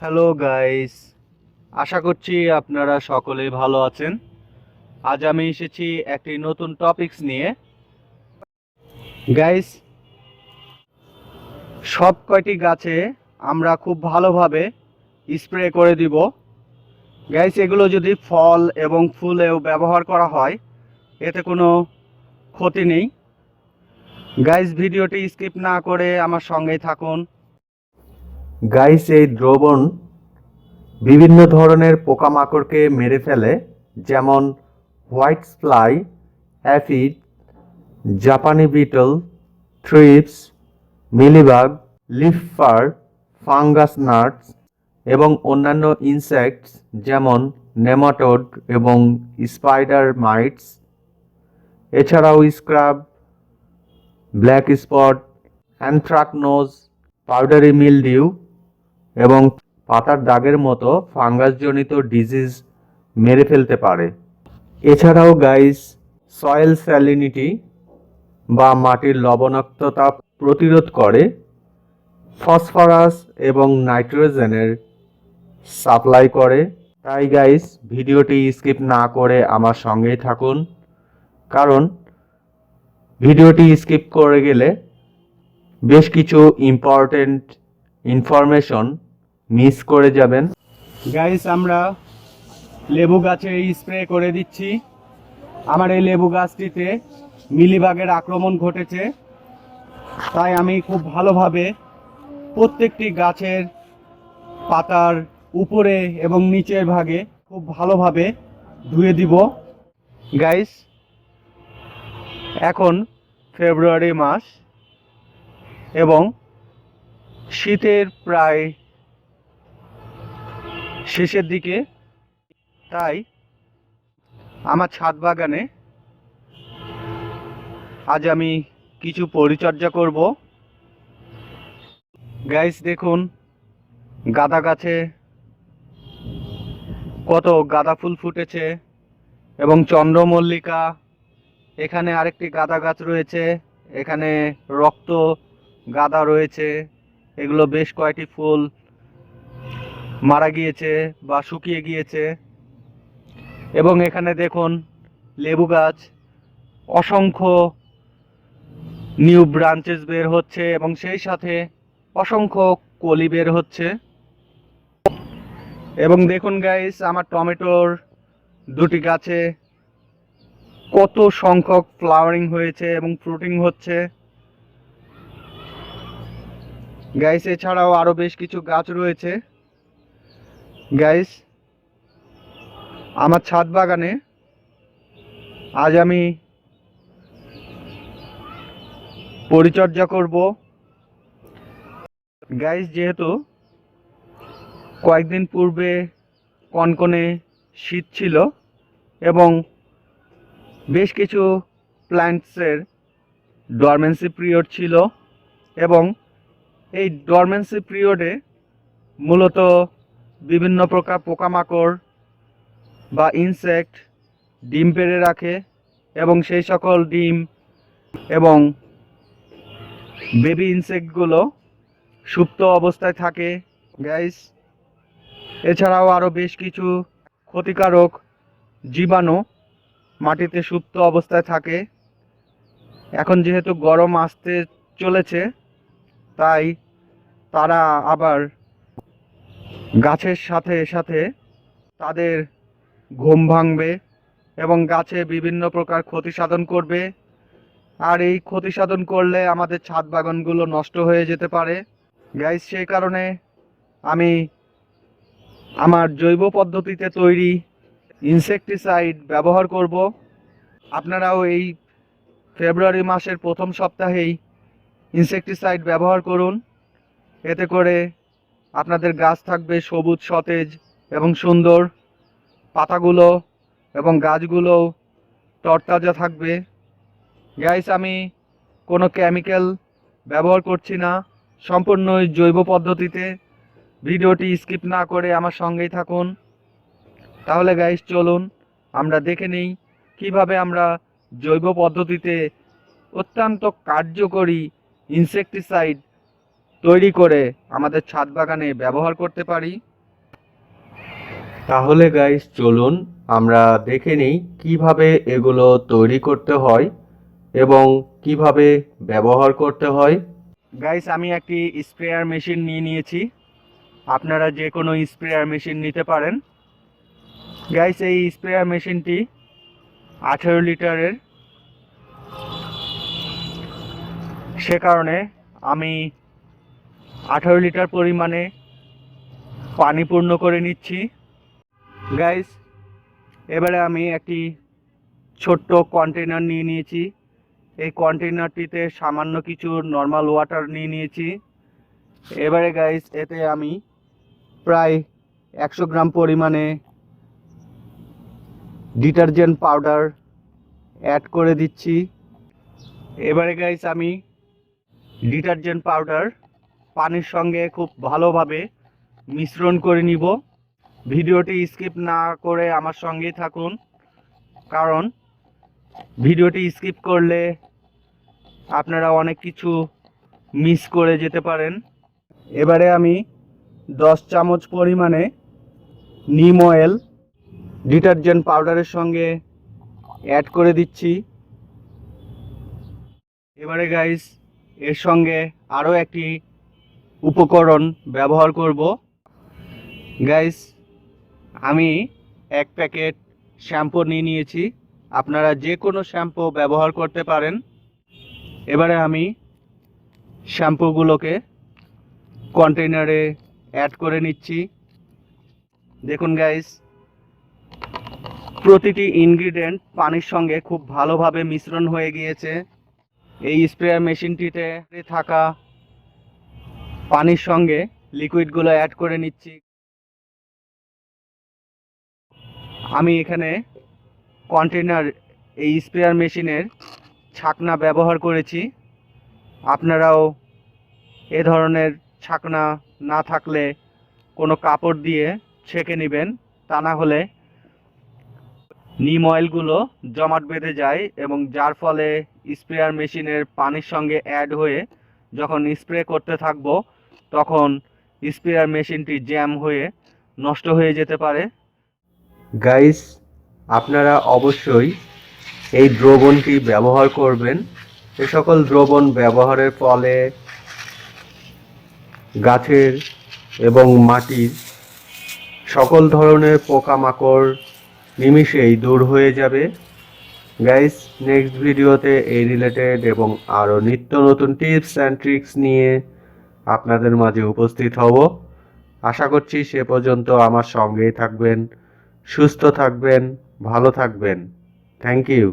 Hello guys, আশা করছি আপনারা সকলেই ভালো আছেন। আজ আমি এসেছি একটি নতুন টপিকস নিয়ে। গাইস, সব কয়টি গাছে আমরা খুব ভালোভাবে স্প্রে করে দিব। গাইস, এগুলো যদি ফল এবং ফুলেও ব্যবহার করা হয় এতে কোনো ক্ষতি নেই। গাইস, ভিডিওটি স্কিপ না করে আমার সঙ্গেই থাকুন। গাইস, এই দ্রবণ বিভিন্ন ধরনের পোকামাকড়কে মেরে ফেলে, যেমন হোয়াইট ফ্লাই, অ্যাফিড, জাপানি বিটল, থ্রিপস, মিলিবাগ, লিফার, ফাঙ্গাস, নাটস এবং অন্যান্য ইনসেক্টস যেমন নেমাটোড এবং স্পাইডার মাইটস। এছাড়াও স্ক্রাব, black spot, anthracnose, powdery mildew এবং পাতার দাগের মতো ফাঙ্গাসজনিত ডিজিজ মেরে ফেলতে পারে। এছাড়াও গাইস, সয়েল স্যালিনিটি বা মাটির লবণাক্ততা প্রতিরোধ করে, ফসফরাস এবং নাইট্রোজেনের সাপ্লাই করে। তাই গাইস, ভিডিওটি স্কিপ না করে আমার সঙ্গেই থাকুন, কারণ ভিডিওটি স্কিপ করে গেলে বেশ কিছু ইম্পর্টেন্ট ইনফরমেশন মিস করে যাবেন। গাইস, আমরা লেবু গাছে স্প্রে করে দিচ্ছি। আমার এই লেবু গাছটিতে মিলিবাগের আক্রমণ ঘটেছে, তাই আমি খুব ভালোভাবে প্রত্যেকটি গাছের পাতার উপরে এবং নিচের ভাগে খুব ভালোভাবে ধুয়ে দিব। গাইস, এখন ফেব্রুয়ারি মাস এবং শীতের প্রায় শেষের দিকে, তাই আমার ছাদ বাগানে আজ আমি কিছু পরিচর্যা করব। গাইস, দেখুন গাঁদা গাছে কত গাঁদা ফুল ফুটেছে এবং চন্দ্রমল্লিকা। এখানে আরেকটি গাঁদা গাছ রয়েছে, এখানে রক্ত গাঁদা রয়েছে। এগুলো বেশ কয়েকটি ফুল মারা গিয়েছে বা শুকিয়ে গিয়েছে। এবং এখানে দেখুন লেবু গাছ, অসংখ্য নিউ ব্রাঞ্চেস বের হচ্ছে এবং সেই সাথে অসংখ্য কলি বের হচ্ছে। এবং দেখুন গাইস, আমার টমেটোর দুটি গাছে কত সংখ্যক ফ্লাওয়ারিং হয়েছে এবং ফ্রুটিং হচ্ছে। গাইস, এছাড়াও আরো বেশ কিছু গাছ রয়েছে। গাইস, আমার ছাদ বাগানে আজ আমি পরিচর্যা করব। গাইস, যেহেতু কয়েকদিন পূর্বে কনকনে শীত ছিল এবং বেশ কিছু প্ল্যান্টসের ডরমেন্সি পিরিয়ড ছিল, এবং এই ডরমেন্সি পিরিয়ডে মূলত বিভিন্ন প্রকার পোকামাকড় বা ইনসেক্ট ডিম পেড়ে রাখে এবং সেই সকল ডিম এবং বেবি ইনসেক্টগুলো সুপ্ত অবস্থায় থাকে। গাইস, এছাড়াও আরও বেশ কিছু ক্ষতিকারক জীবাণু মাটিতে সুপ্ত অবস্থায় থাকে। এখন যেহেতু গরম আসতে চলেছে, তাই তারা আবার গাছের সাথে সাথে তাদের ঘুম ভাঙবে এবং গাছে বিভিন্ন প্রকার ক্ষতি সাধন করবে। আর এই ক্ষতি সাধন করলে আমাদের ছাদ বাগানগুলো নষ্ট হয়ে যেতে পারে। গাইস, সেই কারণে আমি আমার জৈব পদ্ধতিতে তৈরি ইনসেকটিসাইড ব্যবহার করব। আপনারাও এই ফেব্রুয়ারি মাসের প্রথম সপ্তাহেই ইনসেকটিসাইড ব্যবহার করুন। এতে করে আপনাদের গাছ থাকবে সবুজ, সতেজ এবং সুন্দর। পাতাগুলো এবং গাছগুলোও তরতাজা থাকবে। গাইস, আমি কোনো কেমিক্যাল ব্যবহার করছি না, সম্পূর্ণ জৈব পদ্ধতিতে। ভিডিওটি স্কিপ না করে আমার সঙ্গেই থাকুন। তাহলে গাইস, চলুন আমরা দেখে নিই কিভাবে আমরা জৈব পদ্ধতিতে অত্যন্ত কার্যকরী ইনসেকটিসাইড তৈরি করে আমাদের ছাদ বাগানে ব্যবহার করতে পারি। তাহলে গাইস চলুন আমরা দেখে নিই কিভাবে এগুলো তৈরি করতে হয় এবং কিভাবে ব্যবহার করতে হয়। গাইস আমি একটি স্প্রেয়ার মেশিন নিয়ে নিয়েছি, আপনারা যে কোনো স্প্রেয়ার মেশিন নিতে পারেন। গাইস এই স্প্রেয়ার মেশিনটি 18 লিটারের, সে কারণে আমি 18 লিটার পরিমাণে পানি পূর্ণ করে নিচ্ছি। গাইস এবারে আমি একটি ছোট্ট কন্টেনার নিয়ে নিয়েছি, এই কন্টেনারটিতে সামান্য কিছু নর্মাল ওয়াটার নিয়ে নিয়েছি। এবারে গাইস এতে আমি প্রায় 100 গ্রাম পরিমাণে ডিটারজেন্ট পাউডার অ্যাড করে দিচ্ছি। এবারে গাইস আমি ডিটারজেন্ট পাউডার পানির সঙ্গে খুব ভালোভাবে মিশ্রণ করে নিব। ভিডিওটি স্কিপ না করে আমার সঙ্গেই থাকুন, কারণ ভিডিওটি স্কিপ করলে আপনারা অনেক কিছু মিস করে যেতে পারেন। এবারে আমি 10 চামচ পরিমাণে নিম অয়েল ডিটারজেন্ট পাউডারের সঙ্গে অ্যাড করে দিচ্ছি। এবারে গাইস এর সঙ্গে আরও একটি উপকরণ ব্যবহার করব। গাইস আমি 1 প্যাকেট শ্যাম্পু নিয়ে নিয়েছি, আপনারা যে কোনো শ্যাম্পু ব্যবহার করতে পারেন। এবারে আমি শ্যাম্পুগুলোকে কন্টেইনারে অ্যাড করে নিচ্ছি। দেখুন গাইস প্রতিটি ইনগ্রিডিয়েন্ট পানির সঙ্গে খুব ভালোভাবে মিশ্রণ হয়ে গিয়েছে। এই স্প্রেয়ার মেশিনটিতে থাকা পানির সঙ্গে লিকুইডগুলো অ্যাড করে নিচ্ছি। আমি এখানে কন্টেইনার এই স্প্রেয়ার মেশিনের ছাকনা ব্যবহার করেছি, আপনারাও এ ধরনের ছাকনা না থাকলে কোনো কাপড় দিয়ে ছেঁকে নেবেন, তা না হলে নিম অয়েলগুলো জমাট বেঁধে যায় এবং যার ফলে স্প্রেয়ার মেশিনের পানির সঙ্গে অ্যাড হয়ে যখন স্প্রে করতে থাকবো তখন স্প্রেয়ার মেশিনটি জ্যাম হয়ে নষ্ট হয়ে যেতে পারে। গাইস আপনারা অবশ্যই এই দ্রবণটি ব্যবহার করবেন। এ সকল দ্রবণ ব্যবহারের ফলে গাছের এবং মাটির সকল ধরনের পোকামাকড় নিমিষেই দূর হয়ে যাবে। গাইস নেক্সট ভিডিওতে এই রিলেটেড এবং আরও নিত্য নতুন টিপস অ্যান্ড ট্রিক্স নিয়ে আপনাদের মাঝে উপস্থিত হব। আশা করছি সে পর্যন্ত আমার সঙ্গেই থাকবেন, সুস্থ থাকবেন, ভালো থাকবেন। Thank you.